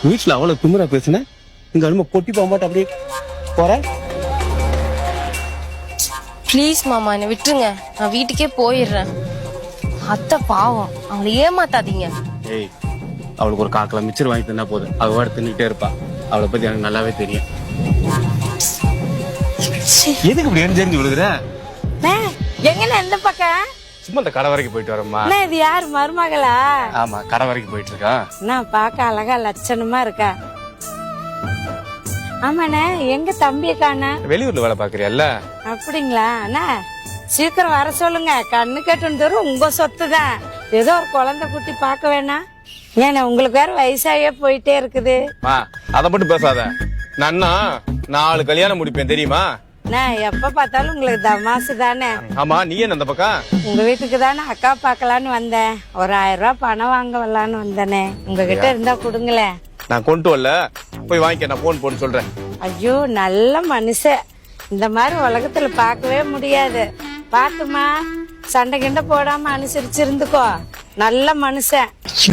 வீட்டுல அவ்வளவு திமிரா பேசுன, இங்க அருமை பொட்டி போக மாட்டேன் அப்படியே போற. ப்ளீஸ் மாமா என்னை விட்டுருங்க, நான் வீட்டுக்கே போயிடுறேன். அத்தை பாவம், அவங்களை ஏமாத்தாதீங்க. ஏய், அவளுக்கு ஒரு காக்கல மிச்சர் வாங்கி தந்தா போதும், அவ வாட தின்னுட்டே இருப்பா. அவளை பத்தி எனக்கு நல்லாவே தெரியும். எதுக்கு இப்படி எரிஞ்சு விழுகுற? எங்கண்ணா எந்த பக்கம்? சும்மா இந்த கடை வரைக்கும் போயிட்டு வரேம்மா. இது யாரு மருமகளா? ஆமா, கடை வரைக்கும் போயிட்டு இருக்கா. நான் பார்க்க அழகா லட்சணமா இருக்கா. ஆமாண்ணே, எங்க தம்பிய காண? வெளியூர்ல வேலை பாக்குறியல்ல? அப்படிங்களா அண்ணா? சீக்கிரம் வர சொல்லுங்க. கண்ணு கட்டுன்னு தரும் உங்க சொத்து தான். ஏதோ ஒரு குழந்தை குட்டி பார்க்க வேணாம். ஏன்னா உங்களுக்கு வேற வயசாயே போயிட்டே இருக்குது. அத மட்டும் பேசாத. நான் 4 கல்யாணம் முடிப்பேன் தெரியுமா? நான் எப்ப பார்த்தாலும் உங்களுக்கு தமாசு தானே. ஆமா, நீ என்ன அந்த பக்கம்? உங்க வீட்டுக்கு தானே அக்கா பாக்கலான்னு வந்தேன். ஒரு 1000 ரூபாய் பணம் வாங்க வரலான்னு வந்தேனே. உங்ககிட்ட இருந்தா கொடுங்களேன். நான் கொண்டு வரல, போய் வாங்கிக்க. நான் போன் போட்டு சொல்றேன். ஐயோ, நல்ல மனுஷன். இந்த மாதிரி உலகத்துல பார்க்கவே முடியாது. பாத்துமா, சண்டை கிண்டை போடாம அனுசரிச்சு இருந்துக்கோ. நல்ல மனுஷன்.